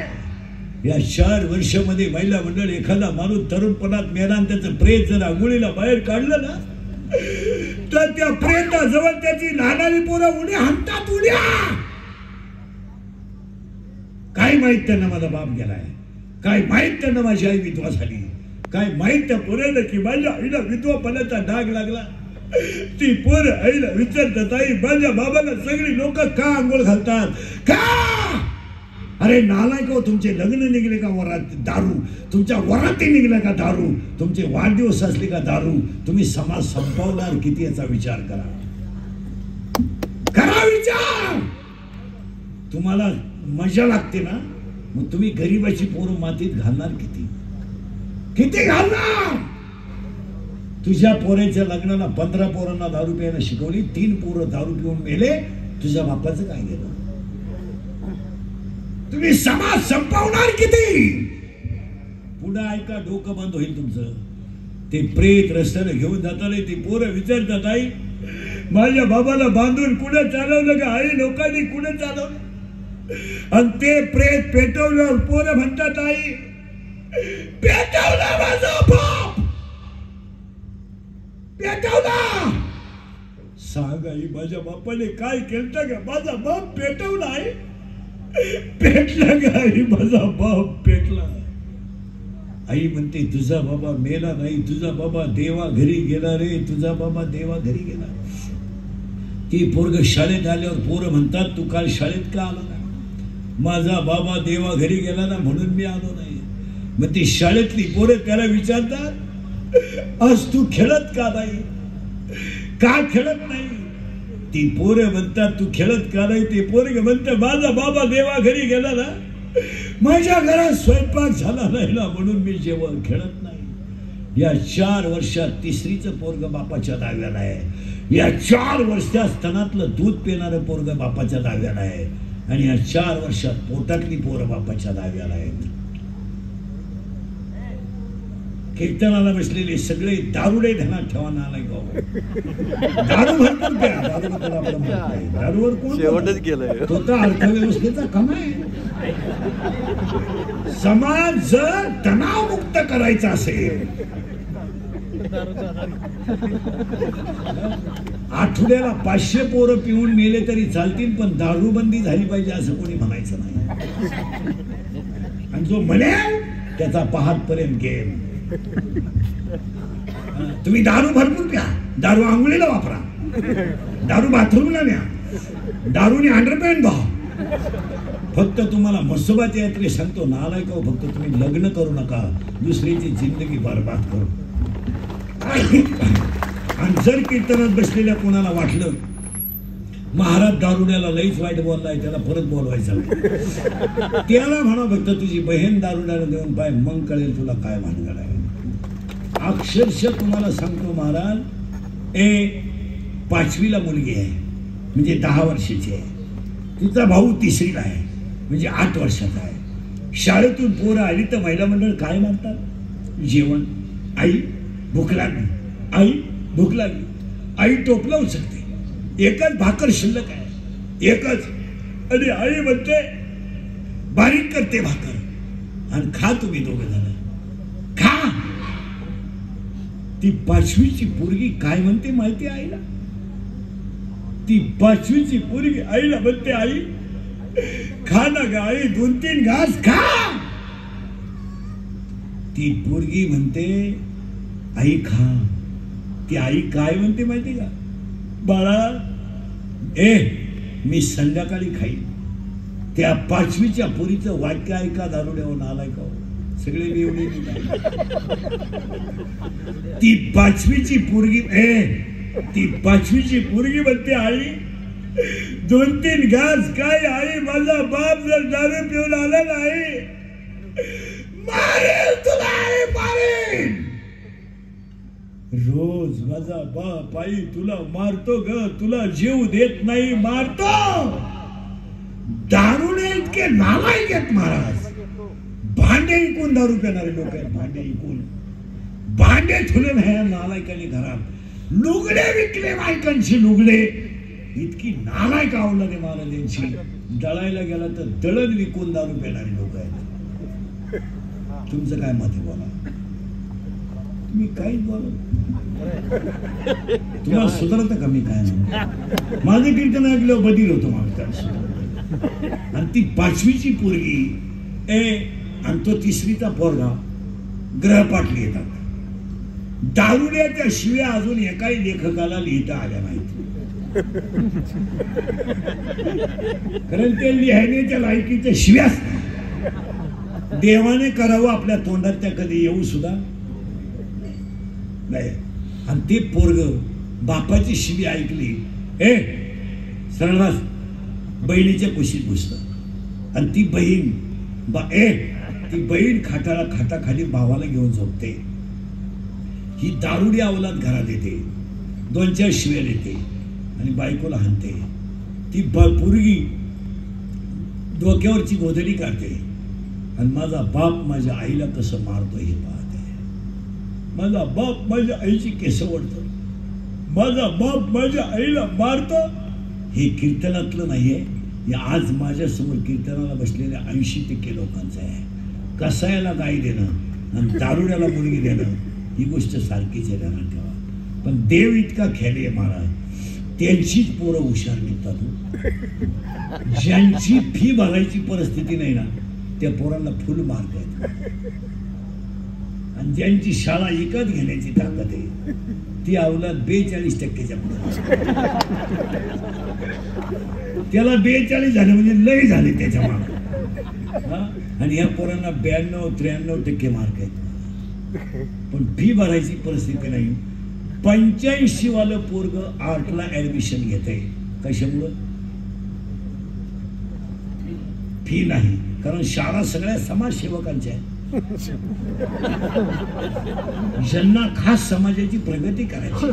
या 4 वर्षामध्ये महिला मंडळ एखादा माणूस तरुणपणात मेला आणि त्याचं प्रेत जर आंघोळीला बाहेर काढलं ना तर त्या प्रेताजवळ त्याची लहानारी पोरं उड्या हाणतात. उड्या. काय माहित त्यांना माझा बाप गेलाय, काय माहित त्यांना माझी आई विधवा झाली, काय माहित त्या पोराला की माझ्या आईला विधवापणाचा डाग लागला. ती पोरं आईला विचारतात आई माझ्या बाबाला सगळी लोक का आंघोळ घालतात का? अरे नालायक हो, तुमचे लग्न निघले का वरात दारू, तुमच्या वराती निघल्या का दारू, तुमचे वाढदिवस असले का दारू. तुम्ही समाज संपवणार किती याचा विचार करा विचार. तुम्हाला मजा लागते ना मग तुम्ही गरीबाची पोरं मातीत घालणार किती घालणार. तुझ्या पोराच्या लग्नाला 15 पोरांना दारू प्यायला शिकवली, 3 पोरं दारू पिऊन मेले. तुझ्या बापाचं काय गेलं? तुम्ही समाज संपवणार किती? पुढे ऐका, डोकं बंद होईल तुमचं. ते प्रेत रस्त्याने घेऊन जाताना ती पोरं विचारतात आई माझ्या बाबाला बांधून कुठे चालवलं का? आई लोकांनी कुठे चालवलं? आणि ते प्रेत पेटवल्यावर पोरं म्हणतात आई पेटवला माझा बाप, पेटवला. सांग आई माझ्या बापाने काय केलं का? माझा बाप पेटवला आहे. पेटला का आई? माझा बाप पेटला. आई म्हणते तुझा बाबा मेला नाही, तुझा बाबा देवा घरी गेला रे, तुझा बाबा देवा घरी गेला. ती पोरग शाळेत आल्यावर पोरं म्हणतात तू काल शाळेत का आला नाही? माझा बाबा देवा घरी गेला ना म्हणून मी आलो नाही. मग ती शाळेतली पोरं त्याला विचारतात आज तू खेळत का नाही, का खेळत नाही? ती पोरं म्हणतात तू खेळत का नाही? ते पोरग म्हणतात माझा बाबा देवा घरी गेला ना, माझ्या घरात स्वयंपाक झाला नाही ना म्हणून मी जेवण खेळत नाही. या 4 वर्षात 3रीचं पोरग बापाच्या दाव्याला आहे. या 4 वर्षात स्तनातलं दूध पिणारं पोरग बापाच्या दाव्याला आहे. आणि या 4 वर्षात पोटातली पोरं बापाच्या दाव्याला आहेत. कीर्तनाला बसलेले सगळे दारुडे ध्यानात ठेवा. नालायक दारू भरपूर प्या. दारूवर कोण शेवटच गेलाय? तो तर अर्थव्यवस्थेचा कमाय. समाज जर तणावमुक्त करायचा असेल, आठवड्याला 500 पोरं पिऊन मेले तरी चालतील पण दारूबंदी झाली पाहिजे असं कोणी म्हणायचं नाही. आणि जो म्हणेल त्याचा पहाटपर्यंत गेम. तुम्ही दारू भरपूर प्या, दारू आंघोळीला वापरा, दारू बाथरूमला न्या, दारूने अंडरपॅन्ट भाव. फक्त तुम्हाला मसोबाच्या यात्रे सांगतो नालायक हो, फक्त तुम्ही लग्न करू नका, दुसरीची जिंदगी बरबाद करू. आणि जर कीर्तनात बसलेल्या कोणाला वाटलं महाराज दारुड्याला लईच वाईट बोललाय, त्याला परत बोलवायचं त्याला म्हणा फक्त तुझी बहीण दारुड्याला देऊन पाय, मग कळेल तुला काय भानगड आहे. अक्षरशः तुम्हाला सांगतो महाराज, 5वीला मुलगी आहे म्हणजे 10 वर्षाची आहे, तिचा भाऊ 3रीला आहे म्हणजे 8 वर्षाचा आहे. शाळेतून पोरं आली तर महिला मंडळ काय म्हणतात, जेवण, आई भूक लागली, आई भूक लागली, आई टोपला उचलते, एकच भाकर शिल्लक आहे, एकच, आणि आई म्हणते बारीक करते भाकर आणि खा तुम्ही दोघं जण खा. ती 5वीची पोरगी काय म्हणते माहिती आईला, ती 5वीची पोरगी आईला म्हणते आई खा ना ग आई, 2-3 घास खा. ती पोरगी म्हणते आई खा. ती आई काय म्हणते माहिती का, बाळा मी संध्याकाळी खाईन. त्या 5वीच्या पोरीचं वाक्य ऐका दारुड्यावर आलाय का, सगळे एवढे. ती 5वीची पोरगी ती 5वीची पोरगी म्हणते आई 2-3 घास काय आई, माझा बाप जर दारू पिऊन आला नाही मारेल तुला, आई मारेल. रोज माझा बाप आई तुला मारतो ग, तुला जीव देत नाही, मारतो. दारुडे इतके नालायक आहेत महाराज, भांडे इकून दारू पिणारे लोक आहेत, भांडे इकून, भांडे ठुले नाही नालायकांनी घरात, लुगडे विकले बायकांची लुगडे, इतकी नालायक आवडले महाराजांची. दळायला गेला तर दळण विकून दारू पिणारे लोक आहेत. तुमचं काय मत आहे बोला, मी काहीच बोलत, तुम्हाला सुधारत का मी काय म्हणतो. माझे कीर्तन ऐकलं बधीर होतो मागच्या, आणि ती 5वीची पोरगी आणि तो 3रीचा पोरगा ग्रहपाठ लिहितात. दारुड्याच्या शिव्या अजून एकाही लेखकाला लिहिता आल्या नाहीत, कारण ते लिहिण्याच्या लायकीच्या शिव्याच देवाने करावं आपल्या तोंडात, त्या कधी येऊ सुद्धा नाही. आणि ते पोरग बापाची शिवी ऐकली, सरळवास बहिणीच्या कुशीत घुसलं, आणि ती बहीण ती बहीण खाटाखाली भावाला घेऊन झोपते. ही दारुडी अवलाद घरात येते, 2-4 शिव्या देते आणि बायकोला हाणते. ती पोरगी डोक्यावरची गोधडी काढते आणि माझा बाप माझ्या आईला कसं मारतो हे पाहते, माझा बाप माझ्या आईची केस ओढतो, माझा बाप माझ्या आईला मारतो. हे कीर्तनातलं नाहीये, हे आज माझ्या समोर कीर्तनाला बसलेल्या 80% लोकांचं आहे. कसायला गाई देणं आणि दारुड्याला मुलगी देणं ही गोष्ट सारखीच आहे, ध्यानात ठेवा. पण देव इतका खेळी आहे महाराज, त्यांचीच पोरं हुशार निघतात. ज्यांची फी भरायची परिस्थिती नाही ना, त्या पोरांना फुल मार्क आहेत, आणि ज्यांची शाळा विकत घेण्याची ताकद आहे ती अवलाद 42%च्या पुढे. त्याला 42 झाले म्हणजे लय झाले त्याच्या मार्क, आणि या पोरांना 92-93% मार्क आहेत. पण फी भरायची परिस्थिती नाही. 85 वालं पोरग आर्टला ऍडमिशन घेते, कशामुळं? फी नाही, कारण शाळा सगळ्या समाजसेवकांच्या आहेत, ज्यांना खास समाजाची प्रगती करायची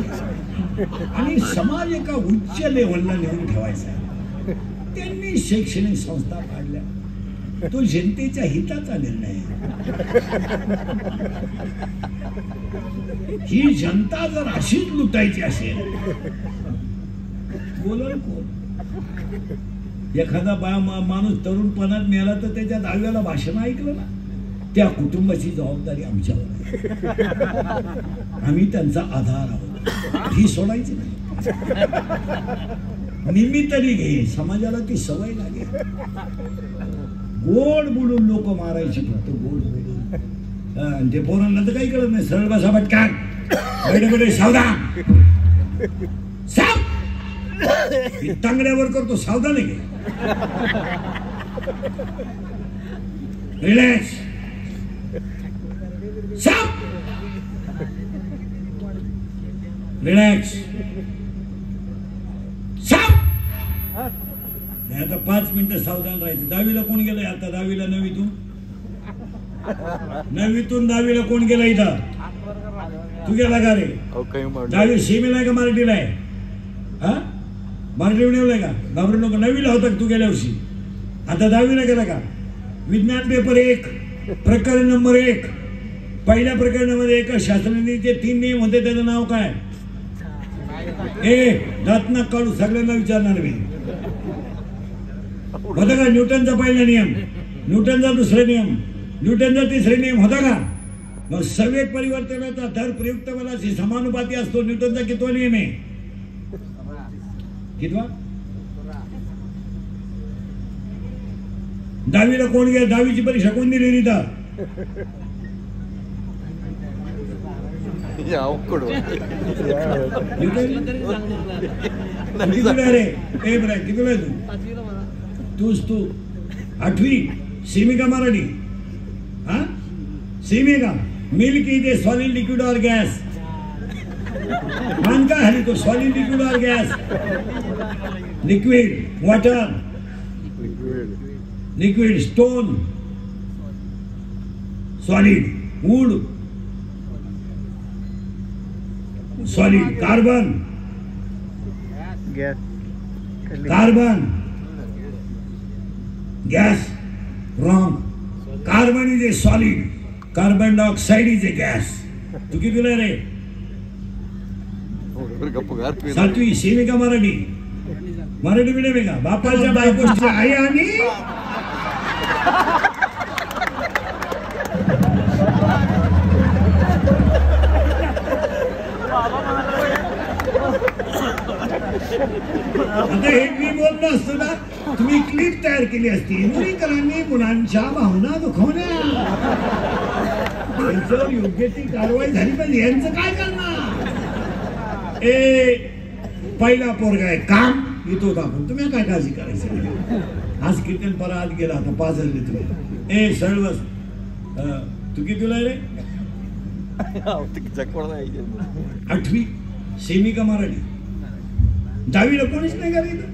आणि समाज एका उच्च लेव्हलला नेऊन ठेवायचा आहे. त्यांनी शैक्षणिक संस्था काढल्या, तो जनतेच्या हिताचा निर्णय आहे. ही जनता जर अशीच लुटायची असेल, बोलल कोण? एखादा माणूस तरुणपणात मेला तर त्याच्या 10व्याला भाषण ऐकलं ना, त्या कुटुंबाची जबाबदारी आमच्यावर आहे. आम्ही त्यांचा आधार आहोत, ही सोडायची नाही. निमित्ताने घे, समाजाला ती सवय लागेल. गोड बोलून लोक मारायची, फक्त गोड बोलून. ते पोरांना तर काही कळत नाही, सरळ बसा पटकन, बैठे सावधान, तांगड्यावर करतो, सावधान घे, रिलॅक्स, रिलॅक्स. आता 5 मिनिटं सावधान राहायचं. 10वीला कोण गेलंय आता? 10वीला 9वीतून 10वीला कोण गेला इथं? तू गेला का रे? 10वी सीमेला आहे का मराठीला आहे? हा, मराठी मिळवलंय का? घाबरू नको. 9वीला होता तू गेल्या वर्षी, आता 10वीला गेला का? विज्ञान पेपर 1 प्रकरण नंबर 1. पहिल्या प्रकरणामध्ये एका शास्त्रज्ञाचे 3 नियम होते. त्याचं नाव काय? दात नाक काढू सगळ्यांना विचारणार मी. होता का न्यूटनचा पहिला नियम, न्यूटनचा दुसरा नियम, न्यूटनचा तिसरा नियम होता का? मग सवेग परिवर्तनाचा दर प्रयुक्त बलाशी समानुपाती असतो. न्यूटनचा कितवा नियम आहे? कितवा? 10वीला कोण गेला? 10वीची परीक्षा कोण दिली इथं? कितीला तू 8वी सेमी का मराठी? हा, सेमी का? Milk is a solid liquid और गैस. मान का है तो सॉलिड लिक्विड और gas. Liquid water, liquid stone, solid wood, solid carbon, carbon gas. Wrong. Carbon is a solid. Carbon dioxide is a gas. तू किती रे? 7वी सेमी का Marathi? Marathi medium आहे का? बापाच्या बायकोची आई आणि आता हे मी बोललो असतो ना, तुम्ही क्लिप तयार केली असती. मुलीकरांनी मुलांच्या भावना दुखवण्या, यांच्यावर योग्य ती कारवाई झाली पाहिजे. यांचं काय करणार? पहिला पोरगा आहे काम येतो टाकून. तुम्ही काय काळजी करायची? आज कीर्तन परत गेला, आता 5 झाले तुम्ही. सरळ बस. तू किती तुला रे? 8वी सेमी का मराठी? 10वीला कोणीच नाही गेला इथं.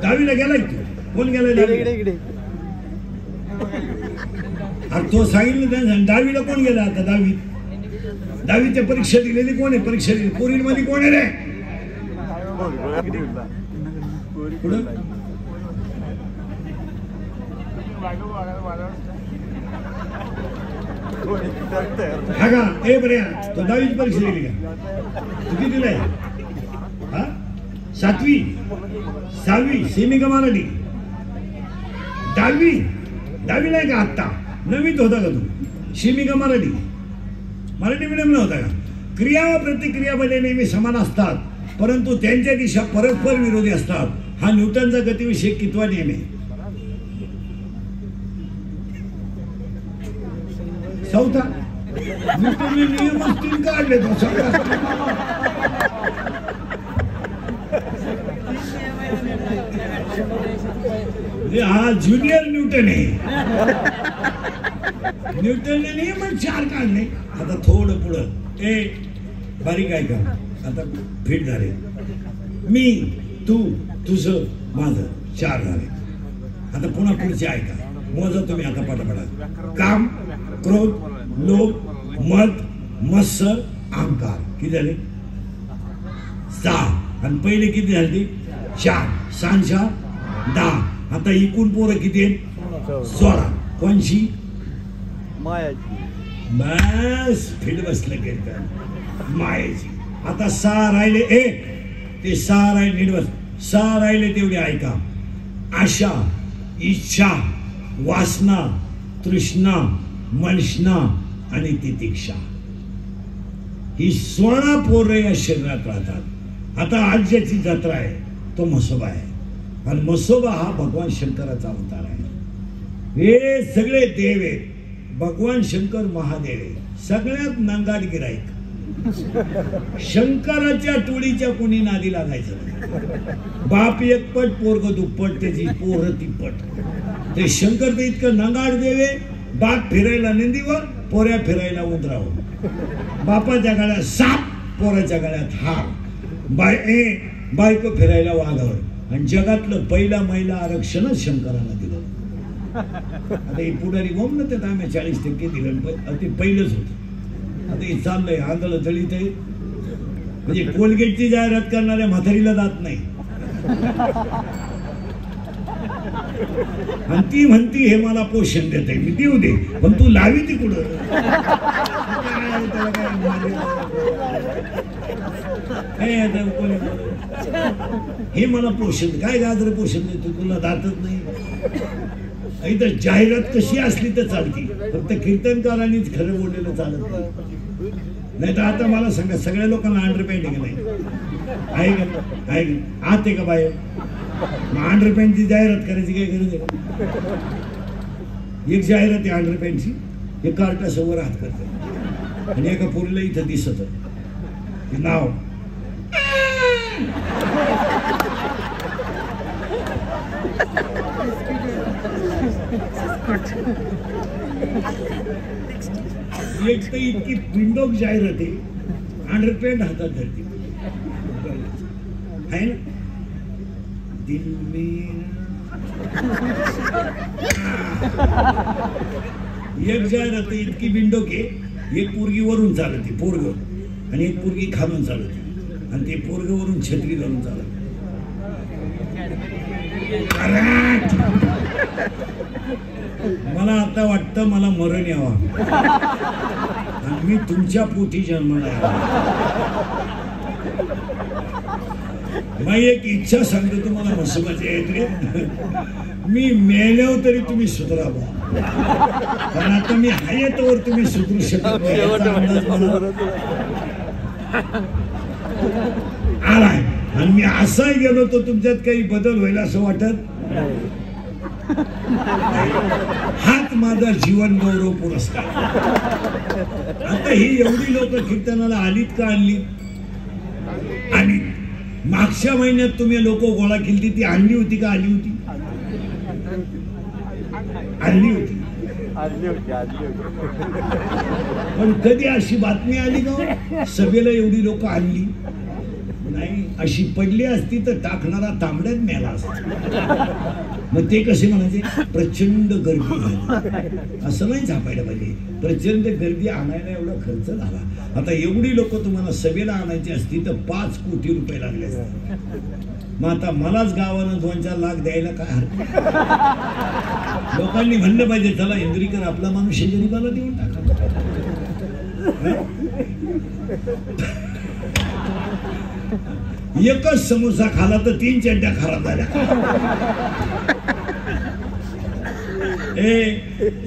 10वीला गेलाय तू? कोण गेलाय? तो सांगितलं त्यांना. 10वीला कोण गेला आता? 10वीच्या परीक्षा दिलेली कोण आहे? परीक्षा दिली पोरींमध्ये कोण आहे रे? पुढं हा का? बरे तो 10वीची परीक्षा दिली का? तू किती दिलाय? हा, 7वी 6वी सेमी का मराठी? 10वीला आहे का? आत्ता 9वीत होता का तू? सेमी का मराठी? मराठी मीडियमला होता का? क्रिया व प्रतिक्रिया बले नेहमी समान असतात, परंतु त्यांच्या दिशा परस्पर विरोधी असतात. हा न्यूटनचा गतिविषयक कितवा नियम आहे? 4था. न्यूटनने नियमच 3 काढले. तो हा ज्युनियर न्यूटन आहे. न्यूटनने नियमच 4 काढले. आता थोडं पुढं बारीक आहे का? आता फिट झाले. मी, तू, तुझं, माझं 4 झाले. आता पुन्हा पुढचे आहे का? मोजा तुम्ही आता पटापटा. काम, क्रोध, लोभ, मद, मत्सर, अहंकार. किती झाले? 6. आणि पहिले किती झाले? 4. 6 4 10. आता एकूण पोरं किती आहेत? 16. कोणशी? बस फिट बसलं कीर्तन मायाची. आता 6 राहिले. ते 6 राहिले. नीट बस. 6 राहिले तेवढे ऐका. आशा, इच्छा, वासना, तृष्णा, मनष्णा आणि तितिक्षा. ही 16 पोरं या शरीरात राहतात. आता आज ज्याची जत्रा आहे तो म्हसोबा आहे. आणि म्हसोबा हा भगवान शंकराचा अवतार आहे. हे सगळे देव आहेत. भगवान शंकर महादेव आहे. सगळ्यात नांगाड गिराईक. शंकराच्या टोळीच्या कोणी नादी लागायचं? बाप एकपट पोरग दुप्पट, त्याची पोर तिप्पट. ते शंकर ते इतकं नांगाड देव आहे. बाप फिरायला नंदीवर, पोऱ्या फिरायला उंदरावर. बापाच्या गळ्यात साप, पोराच्या गळ्यात हार, बायको फिरायला वाघावर, आणि जगातलं पहिला महिला आरक्षणच शंकराला दिलं. आता हे पुढारी गोमलं त्यात आम्ही 40% दिलं, ते पहिलंच होतं. आता हे चाललंय आंधळं दलित आहे, म्हणजे कोलगेटची जाहिरात करणाऱ्या म्हातारीला जात नाही, आणि ती म्हणती हे मला पोषण देत आहे, मी देऊ दे, पण तू लावी ती कुठं? हे मला पोषण काय गाजर पोषण देतो, तुला दातच नाही. इथं जाहिरात कशी असली तर चालती, फक्त कीर्तनकारांनीच खरं बोललेलं चालत नाही तर आता मला सांगा सगळ्या लोकांना अंडरपॅन्ट आहे का नाही? आहे का आत आहे का बाहेर? अंडरपॅन्टची जाहिरात करायची काय गरज आहे? एक जाहिरात आहे अंडरपॅन्टची, हे कार्टासमोर हात करते आणि एका पोरीला इथं दिसत नाव एक तर इतकी विंडोक जाहिरात आहे, अंडरपॅन्ट हातात धरते आहे ना. दिल एक जाहिरात इतकी विंडोक आहे, एक पोरगी वरून चालते पोरग, आणि एक पोरगी खालून चालते, आणि ते पोरग वरून छत्री धरून चालत. मला आता वाटतं मला मरण यावं आणि मी तुमच्या पोटी जन्माला यावं. मग एक इच्छा सांगतो तुम्हाला म्हसोबाच्या येते, मी मेल्यावर तरी तुम्ही सुधरावा, कारण आता मी आहे तोवर तुम्ही सुधरू शकत नाही याचा अंदाज मला आलाय. आणि मी असाही गेलो तर तुमच्यात काही बदल होईल असं वाटत. हाच माझा जीवन गौरव पुरस्कार. आता ही एवढी लोक कीर्तनाला आलीत का आणली? आणि मागच्या महिन्यात तुम्ही लोक गोळा केली ती आणली होती का आली होती? आणली होती. पण कधी अशी बातमी आली का सभेला एवढी लोक आणली नाही? अशी पडली असती तर टाकणारा तांबड्यात मेला असता. मग ते कसे म्हणायचे? प्रचंड गर्दी झाली, असं नाही झापायला पाहिजे. प्रचंड गर्दी आणायला एवढा खर्च झाला. आता एवढी लोक तुम्हाला सभेला आणायची असती तर 5 कोटी रुपये लागले असते. मग आता मलाच गावानं 2-4 लाख द्यायला काय हरकत? लोकांनी म्हणलं पाहिजे चला इंद्रीकर आपला माणूस गरीबाला देऊन टाका. एकच समोसा खाला तर 3 चड्ड्या खराब झाल्या.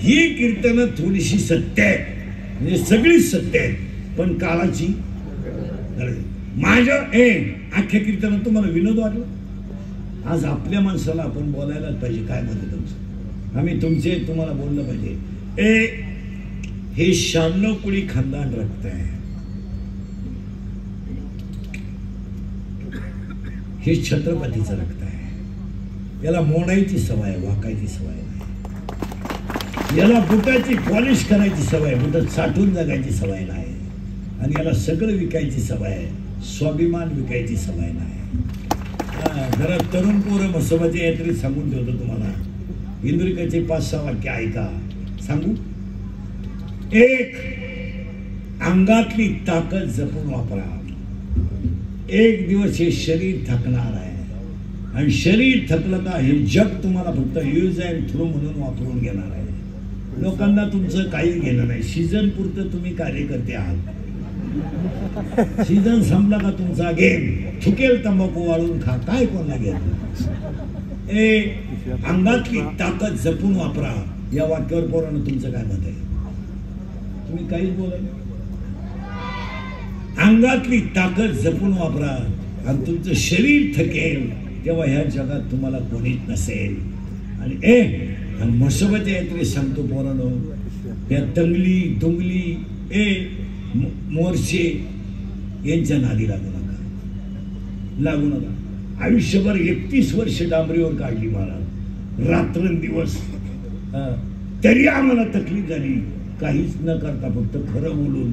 ही कीर्तन थोडीशी सत्य आहे, म्हणजे सगळीच सत्य आहे, पण काळाची माझ्या अख्ख्या कीर्तनात तुम्हाला विनोद वाटला? आज आपल्या माणसाला आपण बोलायलाच पाहिजे. काय म्हणते तुमचं? आम्ही तुमचे तुम्हाला बोललं पाहिजे. हे 96 कुळी खानदान रक्त आहे. हे छत्रपतीचं रक्त आहे. याला मोडायची सवय, वाकायची सवय नाही. याला बुटाची पॉलिश करायची सवय, बुटात साठून जगायची सवय नाही. आणि याला सगळं विकायची सवय आहे, स्वाभिमान विकायची सवय नाही. जरा तरुण पोरं म्हसोबाच्या यात्रेत सांगून ठेवतो तुम्हाला. इंद्रिकाचे 5-6 वाक्य ऐका. सांगू? 1. अंगातली ताकद जपून वापरा. एक दिवस हे शरीर थकणार आहे, आणि शरीर थकलं का हे जग तुम्हाला फक्त यूज अँड थ्रो म्हणून वापरून घेणार आहे. लोकांना तुमचं काही घेणं नाही. सीझन पुरतं तुम्ही कार्यकर्ते आहात. सीझन संपला का तुमचा गेम थुकेल तंबाखू वाळून खा, काय कोणाला घेत. अंगातली ताकद जपून वापरा. या वाक्यावर पोरांनो तुमचं काय मत आहे? तुम्ही काहीच बोला. अंगातली ताकद जपून वापरा, आणि तुमचं शरीर थकेल तेव्हा ह्या जगात तुम्हाला कोणीच नसेल. आणि म्हसोबाच्या यात्रेत सांगतो पोरांनो, या तंगली दुंगली मोर्चे यांच्या नादी लागू नका. आयुष्यभर 31 वर्ष डांबरीवर काढली महाराज, रात्रंदिवस, तरी आम्हाला तकलीफ झाली. काहीच न करता फक्त खरं बोलून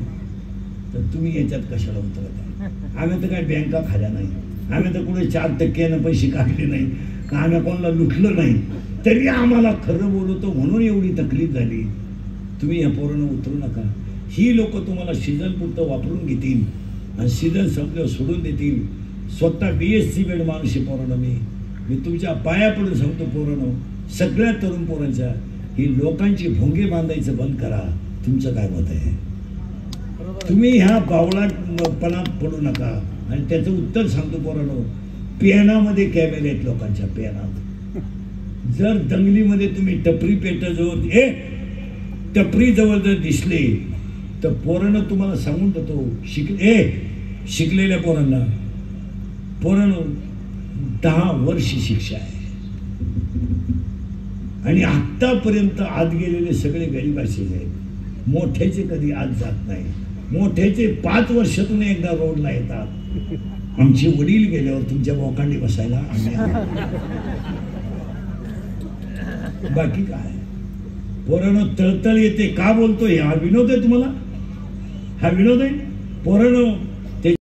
तर तुम्ही याच्यात कशाला उतरत आहे? आम्ही तर काय बँका खाल्या नाही, आम्ही तर कुठे 4% पैसे काढले नाही, आम्ही कोणाला लुटलं नाही, तरी आम्हाला खरं बोलतो म्हणून एवढी तकलीफ झाली. तुम्ही या पोरानं उतरू नका. ही लोक तुम्हाला सीझन पुरतं वापरून घेतील आणि सीझन संपल्यावर सोडून देतील. स्वतः BSc बेड माणूस पोरानं मी तुमच्या पाया पडून सांगतो पोरानं, सगळ्या तरुण पोरांच्या ही लोकांची भोंगे बांधायचं बंद करा. तुमचं काय मत आहे? तुम्ही ह्या बावळाटपणात पडू नका. आणि त्याचं उत्तर सांगतो पोरांनो, पेनामध्ये कॅमेरे आहेत लोकांच्या पेनात. जर दंगलीमध्ये तुम्ही टपरी पेटाजवळ टपरी जवळ जर दिसले तर पोरांना तुम्हाला सांगून देतो, शिकलेल्या पोरांना 10 वर्ष शिक्षा आहे. आणि आतापर्यंत आत गेलेले सगळे गरीब असेच आहेत. मोठ्याचे कधी आत जात नाही. मोठ्याचे 5 वर्षातून एकदा रोडला येतात. आमचे वडील गेल्यावर तुमच्या बोकांडी बसायला बाकी काय? पोरांनो तळतळ येते का बोलतोय? हा विनोद आहे तुम्हाला? हा विनोद आहे? पोरांनो